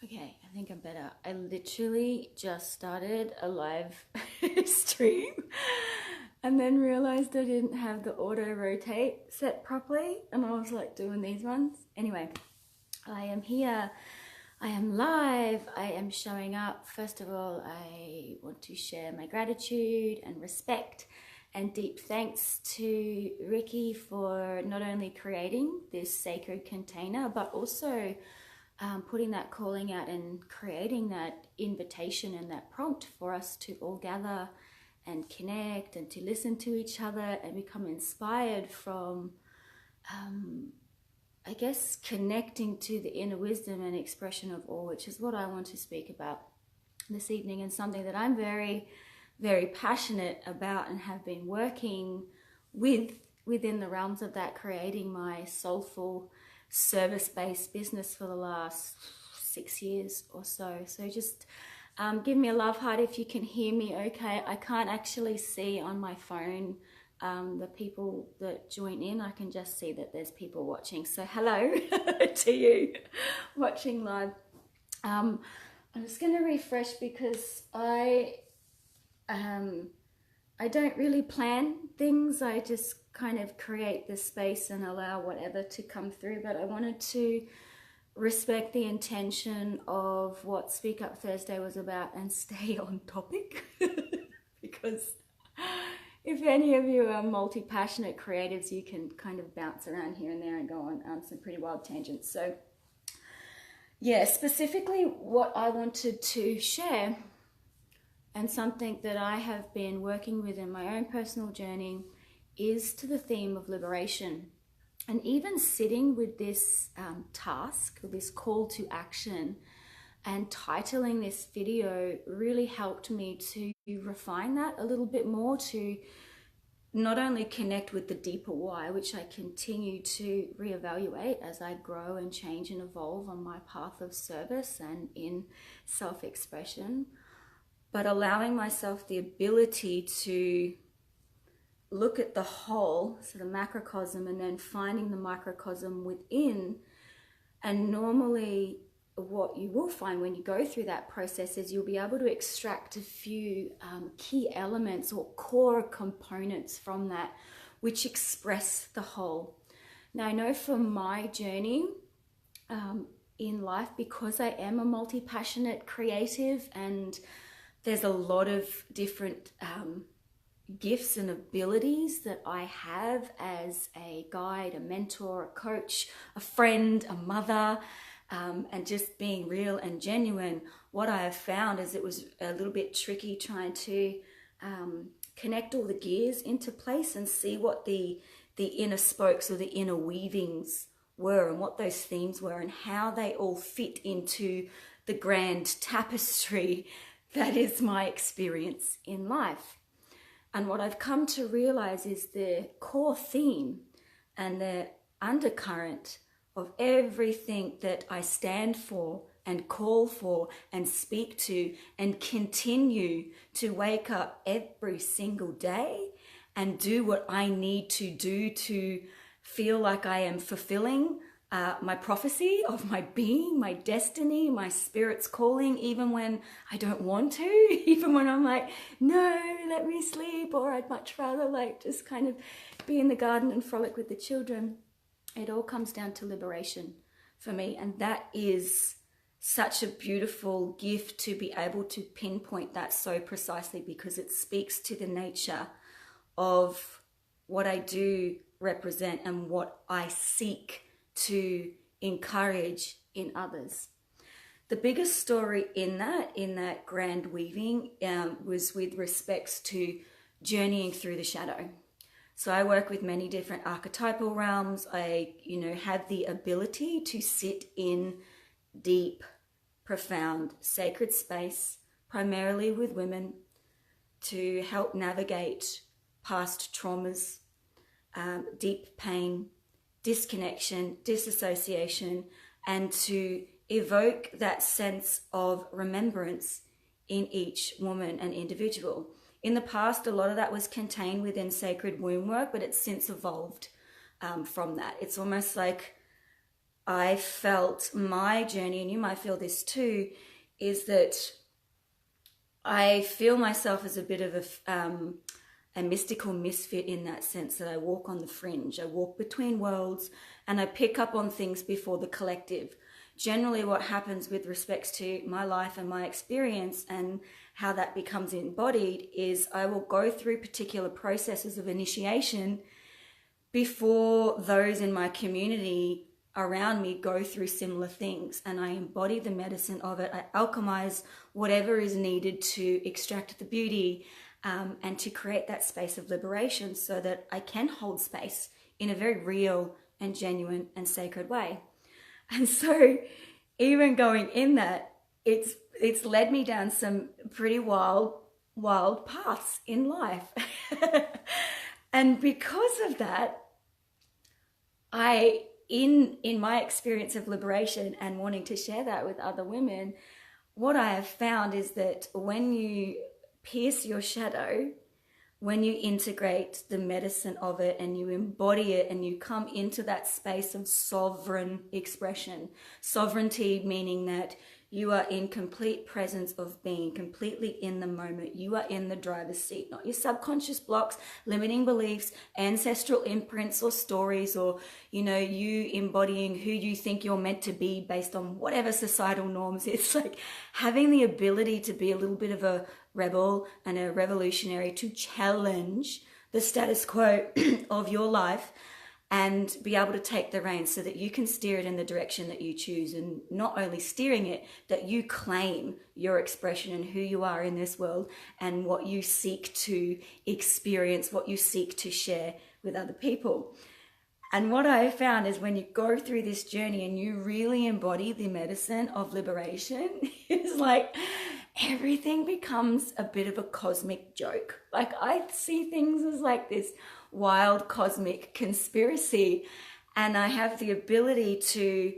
Okay, I think I'm better. I literally just started a live stream and then realized I didn't have the auto rotate set properly, and I was like doing these ones. Anyway, I am here. I am live. I am showing up. First of all, I want to share my gratitude and respect and deep thanks to Ricky for not only creating this sacred container, but also putting that calling out and creating that invitation and that prompt for us to all gather and connect and to listen to each other and become inspired from, I guess, connecting to the inner wisdom and expression of all, which is what I want to speak about this evening, and something that I'm very, very passionate about and have been working within the realms of that, creating my soulful service-based business for the last 6 years or so. So just give me a love heart if you can hear me okay. I can't actually see on my phone the people that join in. I can just see that there's people watching. So hello to you watching live. I'm just going to refresh because I don't really plan things. I just kind of create the space and allow whatever to come through. But I wanted to respect the intention of what Speak Up Thursday was about and stay on topic because if any of you are multi-passionate creatives, you can kind of bounce around here and there and go on some pretty wild tangents. So yeah, specifically what I wanted to share, and something that I have been working with in my own personal journey, is to the theme of liberation. And even sitting with this task, or this call to action, and titling this video really helped me to refine that a little bit more, to not only connect with the deeper why, which I continue to reevaluate as I grow and change and evolve on my path of service and in self-expression, but allowing myself the ability to look at the whole, so the macrocosm, and then finding the microcosm within. And normally what you will find when you go through that process is you'll be able to extract a few key elements or core components from that which express the whole. Now I know from my journey in life, because I am a multi-passionate creative and there's a lot of different gifts and abilities that I have as a guide, a mentor, a coach, a friend, a mother, and just being real and genuine. What I have found is it was a little bit tricky trying to connect all the gears into place and see what the inner spokes or the inner weavings were, and what those themes were, and how they all fit into the grand tapestry that is my experience in life. And what I've come to realize is the core theme and the undercurrent of everything that I stand for and call for and speak to and continue to wake up every single day and do what I need to do to feel like I am fulfilling my prophecy of my being, my destiny, my spirit's calling, even when I don't want to, even when I'm like, no, let me sleep, or I'd much rather like just kind of be in the garden and frolic with the children. It all comes down to liberation for me, and that is such a beautiful gift to be able to pinpoint that so precisely, because it speaks to the nature of what I do represent and what I seek to encourage in others. The biggest story in that grand weaving was with respects to journeying through the shadow. So I work with many different archetypal realms. I, have the ability to sit in deep, profound, sacred space, primarily with women, to help navigate past traumas, deep pain, disconnection, disassociation, and to evoke that sense of remembrance in each woman and individual. In the past, a lot of that was contained within sacred womb work, but it's since evolved from that. It's almost like I felt my journey, and you might feel this too, is that I feel myself as a bit of a mystical misfit, in that sense that I walk on the fringe. I walk between worlds and I pick up on things before the collective. Generally, what happens with respects to my life and my experience and how that becomes embodied is I will go through particular processes of initiation before those in my community around me go through similar things, and I embody the medicine of it. I alchemize whatever is needed to extract the beauty and to create that space of liberation so that I can hold space in a very real and genuine and sacred way. And so even going in that, it's led me down some pretty wild paths in life. And because of that, in my experience of liberation and wanting to share that with other women, what I have found is that when you pierce your shadow, when you integrate the medicine of it and you embody it and you come into that space of sovereign expression, sovereignty meaning that you are in complete presence of being, completely in the moment. You are in the driver's seat, not your subconscious blocks, limiting beliefs, ancestral imprints or stories, or, you embodying who you think you're meant to be based on whatever societal norms. It's like having the ability to be a little bit of a rebel and a revolutionary, to challenge the status quo of your life and be able to take the reins so that you can steer it in the direction that you choose, and not only steering it, that you claim your expression and who you are in this world and what you seek to experience, what you seek to share with other people. And what I have found is when you go through this journey and you really embody the medicine of liberation, it's like everything becomes a bit of a cosmic joke. Like, I see things as like this wild cosmic conspiracy, and I have the ability to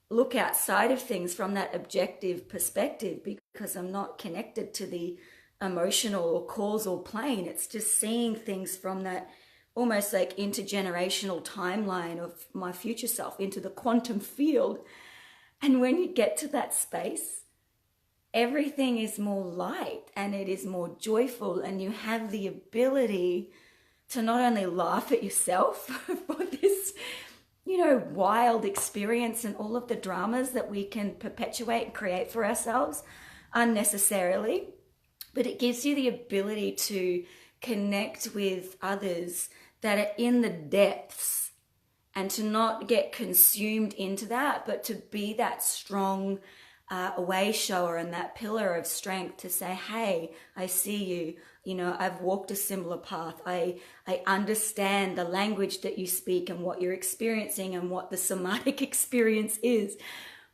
look outside of things from that objective perspective because I'm not connected to the emotional or causal plane. It's just seeing things from that almost like intergenerational timeline of my future self into the quantum field. And when you get to that space, everything is more light and it is more joyful, and you have the ability to not only laugh at yourself for this, wild experience and all of the dramas that we can perpetuate and create for ourselves unnecessarily, but it gives you the ability to connect with others that are in the depths and to not get consumed into that, but to be that strong way shower and that pillar of strength to say, hey, I see you. I've walked a similar path. I understand the language that you speak and what you're experiencing and what the somatic experience is.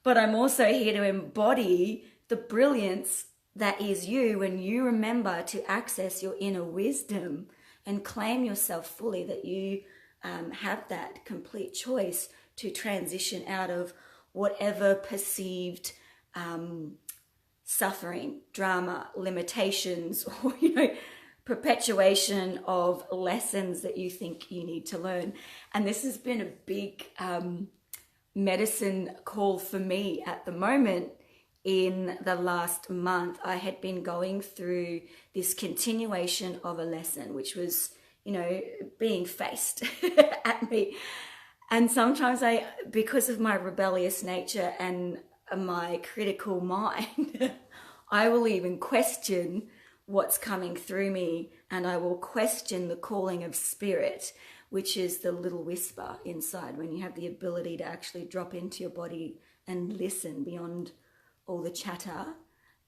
But I'm also here to embody the brilliance that is you when you remember to access your inner wisdom and claim yourself fully, that you have that complete choice to transition out of whatever perceived suffering, drama, limitations, or perpetuation of lessons that you think you need to learn. And this has been a big medicine call for me at the moment. In the last month, I had been going through this continuation of a lesson, which was, being faced at me. And sometimes because of my rebellious nature and my critical mind, I will even question what's coming through me, and I will question the calling of spirit, which is the little whisper inside when you have the ability to actually drop into your body and listen beyond all the chatter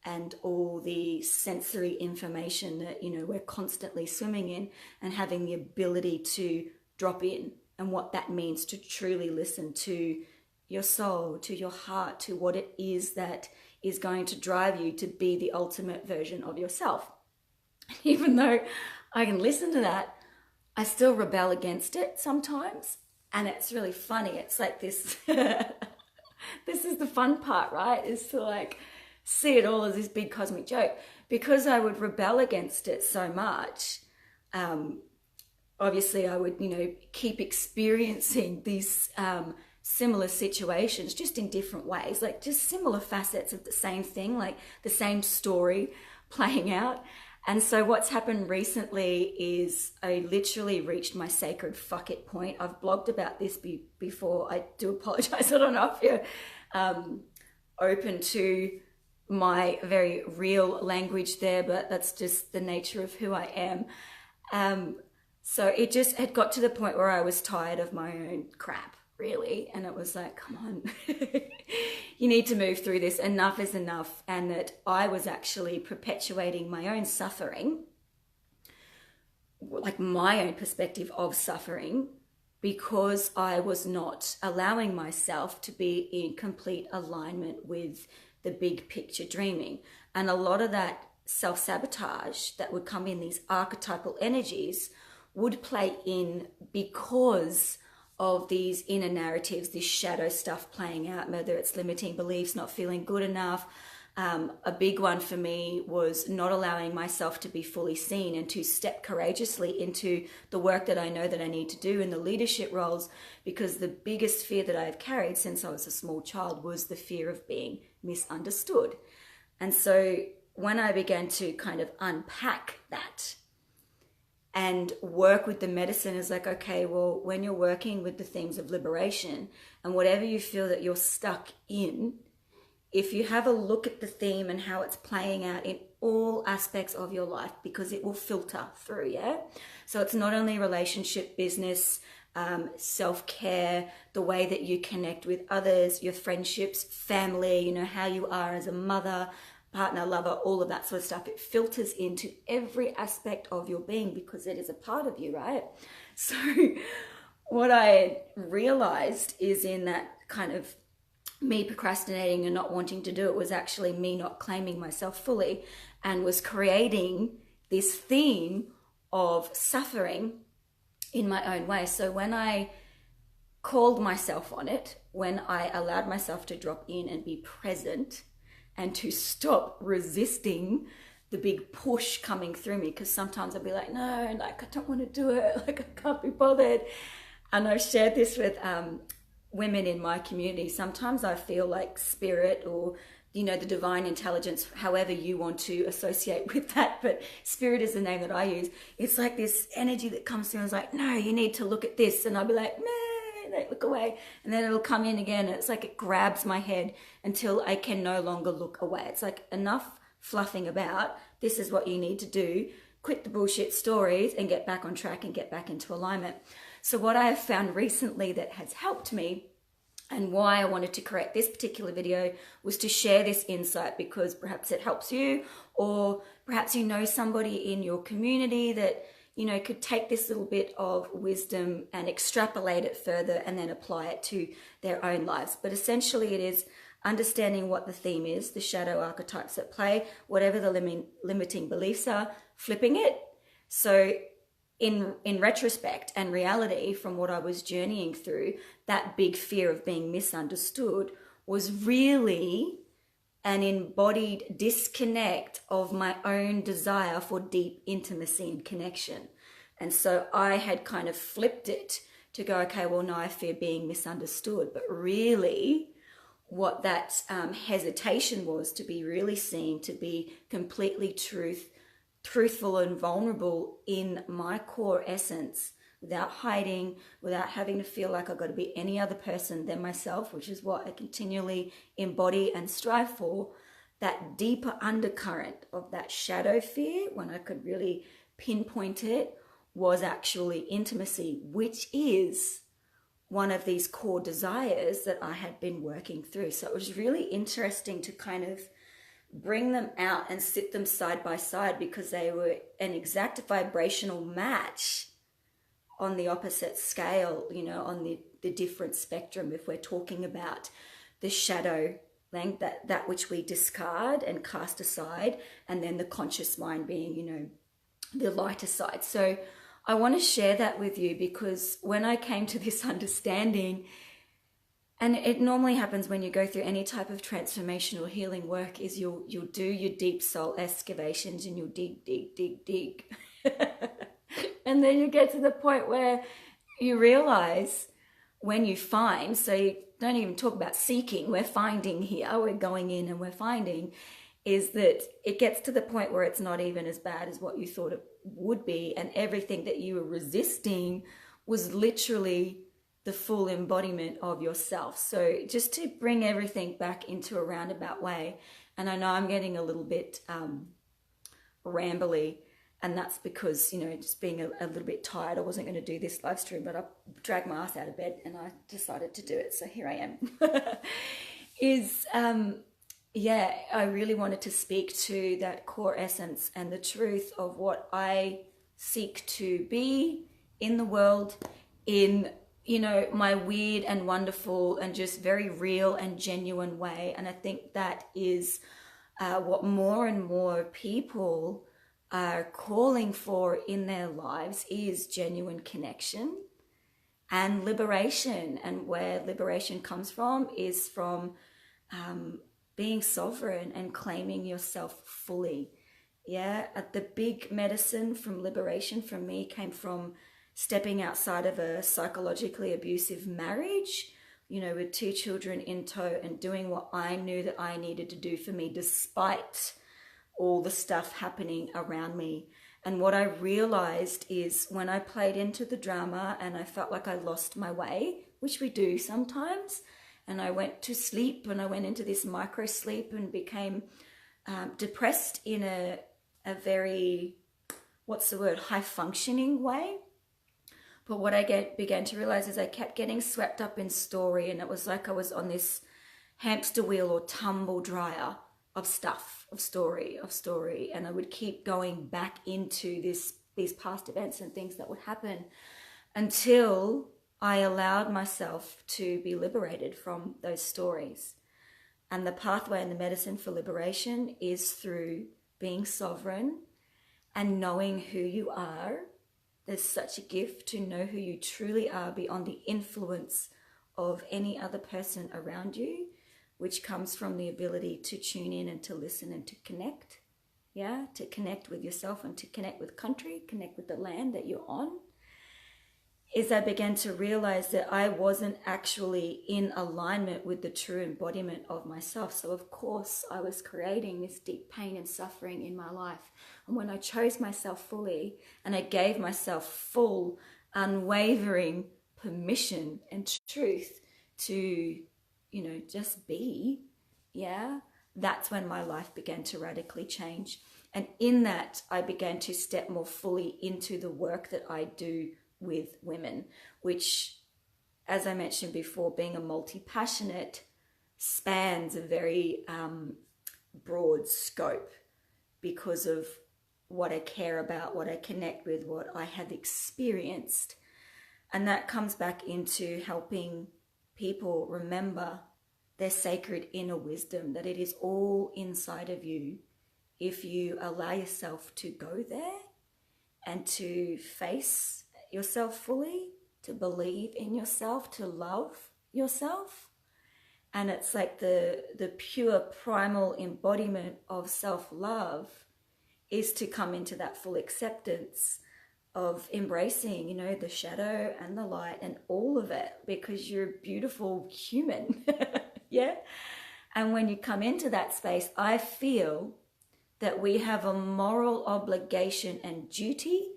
and all the sensory information that, we're constantly swimming in, and having the ability to drop in, and what that means to truly listen to your soul, to your heart, to what it is that is going to drive you to be the ultimate version of yourself. Even though I can listen to that, I still rebel against it sometimes. And it's really funny. It's like this, this is the fun part, right? Is to like see it all as this big cosmic joke. Because I would rebel against it so much, obviously I would, keep experiencing these similar situations, just in different ways, like just similar facets of the same thing, like the same story playing out. And so what's happened recently is I literally reached my sacred fuck it point. I've blogged about this before. I do apologize. I don't know if you're open to my very real language there, but that's just the nature of who I am. So it just had got to the point where I was tired of my own crap, really. And it was like, come on, you need to move through this. Enough is enough. And that I was actually perpetuating my own suffering, like my own perspective of suffering, because I was not allowing myself to be in complete alignment with the big picture dreaming. And a lot of that self-sabotage that would come in, these archetypal energies, would play in because of these inner narratives, this shadow stuff playing out, whether it's limiting beliefs, not feeling good enough. A big one for me was not allowing myself to be fully seen and to step courageously into the work that I know that I need to do in the leadership roles, because the biggest fear that I've carried since I was a small child was the fear of being misunderstood. And so when I began to kind of unpack that and work with the medicine, is like, okay, well, when you're working with the themes of liberation and whatever you feel that you're stuck in, if you have a look at the theme and how it's playing out in all aspects of your life, because it will filter through, yeah? So it's not only relationship, business, self-care, the way that you connect with others, your friendships, family, you know, how you are as a mother, partner, lover, all of that sort of stuff. It filters into every aspect of your being because it is a part of you, right? So what I realized is, in that kind of me procrastinating and not wanting to do it, was actually me not claiming myself fully, and was creating this theme of suffering in my own way. So when I called myself on it, when I allowed myself to drop in and be present, and to stop resisting the big push coming through me, because sometimes I'd be like, no, like I don't want to do it, like I can't be bothered. And I've shared this with women in my community. Sometimes I feel like spirit, or you know, the divine intelligence, however you want to associate with that, but spirit is the name that I use. It's like this energy that comes through and is like, no, you need to look at this. And I'll be like, no, they look away, and then it'll come in again, and it's like it grabs my head until I can no longer look away. It's like, enough fluffing about, this is what you need to do, quit the bullshit stories and get back on track and get back into alignment. So what I have found recently that has helped me, and why I wanted to create this particular video, was to share this insight, because perhaps it helps you, or perhaps you know somebody in your community that, you know, could take this little bit of wisdom and extrapolate it further and then apply it to their own lives. But essentially it is understanding what the theme is, the shadow archetypes at play, whatever the limiting beliefs are, flipping it. So in retrospect and reality, from what I was journeying through, that big fear of being misunderstood was really an embodied disconnect of my own desire for deep intimacy and connection. And so I had kind of flipped it to go, okay, well, no, I fear being misunderstood. But really what that hesitation was, to be really seen, to be completely truthful and vulnerable in my core essence, without hiding, without having to feel like I've got to be any other person than myself, which is what I continually embody and strive for. That deeper undercurrent of that shadow fear, when I could really pinpoint it, was actually intimacy, which is one of these core desires that I had been working through. So it was really interesting to kind of bring them out and sit them side by side, because they were an exact vibrational match on the opposite scale, you know, on the different spectrum. If we're talking about the shadow length, that which we discard and cast aside, and then the conscious mind being, you know, the lighter side. So I want to share that with you, because when I came to this understanding, and it normally happens when you go through any type of transformational healing work, is you'll do your deep soul excavations, and you'll dig. And then you get to the point where you realize, when you find, so you don't even talk about seeking, we're finding here, we're going in and we're finding, is that it gets to the point where it's not even as bad as what you thought it would be, and everything that you were resisting was literally the full embodiment of yourself. So just to bring everything back into a roundabout way, and I know I'm getting a little bit rambly, and that's because, you know, just being a little bit tired. I wasn't going to do this live stream, but I dragged my ass out of bed and I decided to do it. So here I am. Yeah, I really wanted to speak to that core essence and the truth of what I seek to be in the world, in, you know, my weird and wonderful and just very real and genuine way. And I think that is what more and more people are calling for in their lives, is genuine connection and liberation. And where liberation comes from is from being sovereign and claiming yourself fully. Yeah, the big medicine from liberation from me came from stepping outside of a psychologically abusive marriage, you know, with 2 children in tow, and doing what I knew that I needed to do for me despite all the stuff happening around me. And what I realized is when I played into the drama and I felt like I lost my way, which we do sometimes, and I went to sleep and I went into this micro sleep and became depressed in a very, what's the word, high functioning way. But what I began to realize is I kept getting swept up in story, and it was like I was on this hamster wheel or tumble dryer of stuff, of story, and I would keep going back into these past events and things that would happen until I allowed myself to be liberated from those stories. And the pathway and the medicine for liberation is through being sovereign and knowing who you are. There's such a gift to know who you truly are beyond the influence of any other person around you, which comes from the ability to tune in and to listen and to connect. Yeah, to connect with yourself and to connect with country, connect with the land that you're on. Is I began to realize that I wasn't actually in alignment with the true embodiment of myself. So of course I was creating this deep pain and suffering in my life. And when I chose myself fully and I gave myself full, unwavering permission and truth to, you know, just be, yeah, that's when my life began to radically change. And in that, I began to step more fully into the work that I do with women, which, as I mentioned before, being a multi-passionate, spans a very broad scope because of what I care about, what I connect with, what I have experienced. And that comes back into helping people remember their sacred inner wisdom, that it is all inside of you if you allow yourself to go there and to face yourself fully, to believe in yourself, to love yourself. And it's like the pure primal embodiment of self-love is to come into that full acceptance of embracing, you know, the shadow and the light and all of it, because you're a beautiful human. Yeah. And when you come into that space, I feel that we have a moral obligation and duty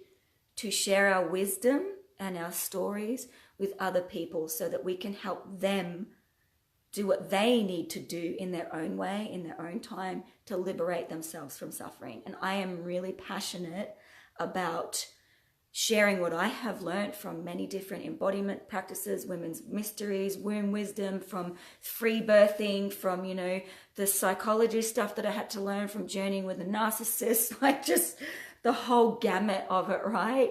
to share our wisdom and our stories with other people so that we can help them do what they need to do in their own way, in their own time, to liberate themselves from suffering. And I am really passionate about sharing what I have learned from many different embodiment practices, women's mysteries, womb wisdom, from free birthing, from, you know, the psychology stuff that I had to learn from journeying with a narcissist, like just the whole gamut of it, right?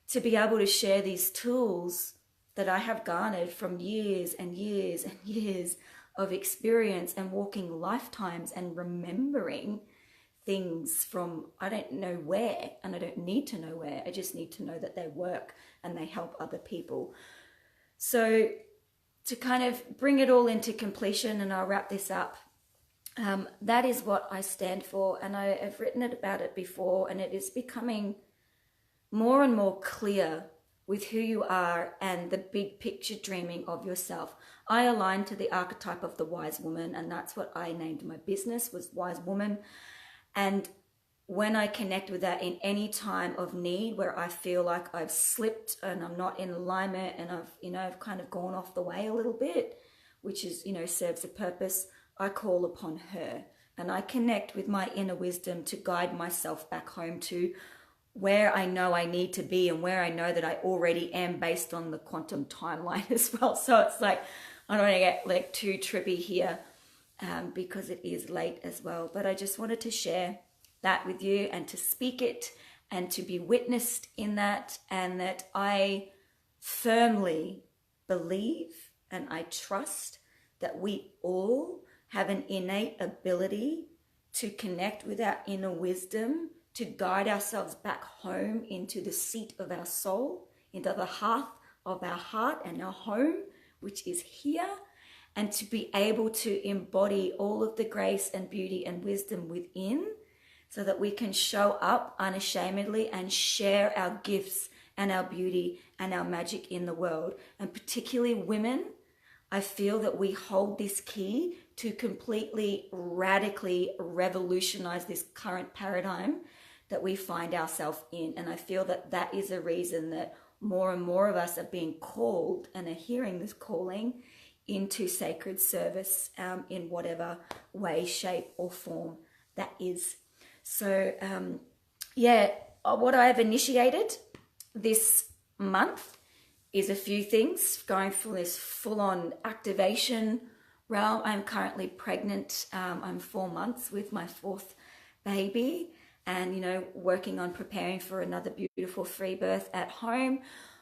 To be able to share these tools that I have garnered from years and years and years of experience and walking lifetimes and remembering things from I don't know where, and I don't need to know where. I just need to know that they work and they help other people. So to kind of bring it all into completion, and I'll wrap this up, that is what I stand for, and I have written about it before, and it is becoming more and more clear with who you are and the big picture dreaming of yourself. I align to the archetype of the wise woman, and that's what I named my business, was Wise Woman. And when I connect with that in any time of need where I feel like I've slipped and I'm not in alignment and I've kind of gone off the way a little bit, which is, serves a purpose, I call upon her and I connect with my inner wisdom to guide myself back home to where I know I need to be and where I know that I already am based on the quantum timeline as well. So it's like, I don't want to get like too trippy here because it is late as well. But I just wanted to share that with you and to speak it and to be witnessed in that, and that I firmly believe and I trust that we all have an innate ability to connect with our inner wisdom, to guide ourselves back home into the seat of our soul, into the hearth of our heart and our home, which is here, and to be able to embody all of the grace and beauty and wisdom within, so that we can show up unashamedly and share our gifts and our beauty and our magic in the world. And particularly women, I feel that we hold this key to completely, radically revolutionize this current paradigm that we find ourselves in. And I feel that that is a reason that more and more of us are being called and are hearing this calling into sacred service in whatever way, shape or form that is. So what I have initiated this month is a few things, going for this full-on activation realm. I'm currently pregnant. I'm 4 months with my 4th baby, and working on preparing for another beautiful free birth at home.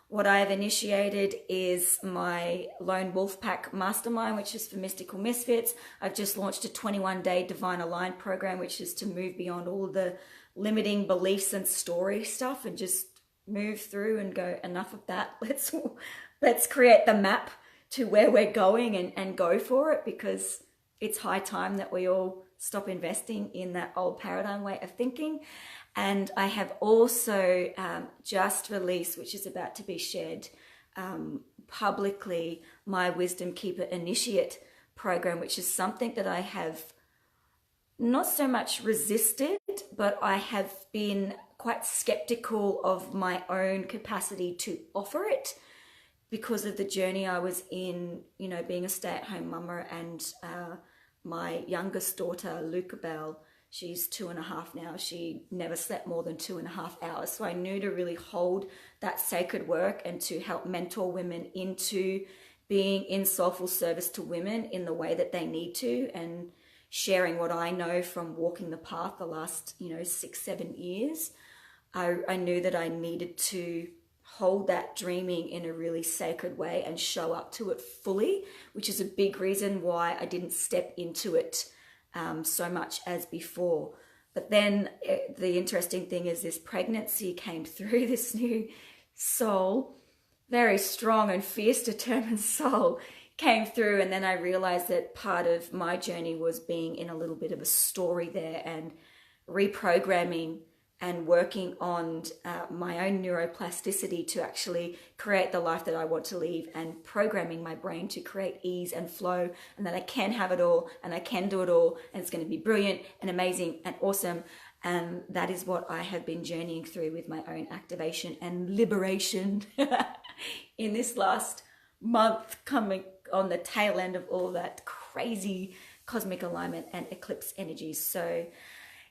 What I have initiated is my Lone Wolf Pack Mastermind, which is for mystical misfits. I've just launched a 21-day Divine Align program, which is to move beyond all of the limiting beliefs and story stuff and just move through and go, enough of that. Let's create the map to where we're going and go for it, because it's high time that we all stop investing in that old paradigm way of thinking. And I have also just released, which is about to be shared publicly, my Wisdom Keeper Initiate program, which is something that I have not so much resisted, but I have been quite skeptical of my own capacity to offer it because of the journey I was in, being a stay-at-home mama, and my youngest daughter, Luca Bell, she's 2.5 now. She never slept more than 2.5 hours. So I knew to really hold that sacred work and to help mentor women into being in soulful service to women in the way that they need to, and sharing what I know from walking the path the last, 6-7 years. I knew that I needed to hold that dreaming in a really sacred way and show up to it fully, which is a big reason why I didn't step into it so much as before. But then the interesting thing is this pregnancy came through, this new soul, very strong and fierce, determined soul came through. And then I realized that part of my journey was being in a little bit of a story there and reprogramming and working on my own neuroplasticity to actually create the life that I want to live, and programming my brain to create ease and flow, and that I can have it all and I can do it all, and it's going to be brilliant and amazing and awesome. And that is what I have been journeying through with my own activation and liberation in this last month, coming on the tail end of all that crazy cosmic alignment and eclipse energies. So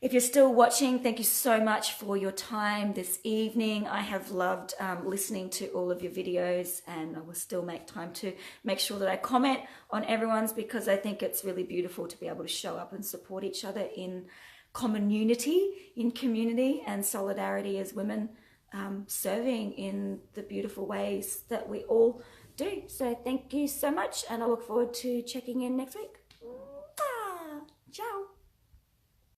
if you're still watching, thank you so much for your time this evening. I have loved listening to all of your videos, and I will still make time to make sure that I comment on everyone's, because I think it's really beautiful to be able to show up and support each other in common unity, in community and solidarity as women, serving in the beautiful ways that we all do. So thank you so much, and I look forward to checking in next week.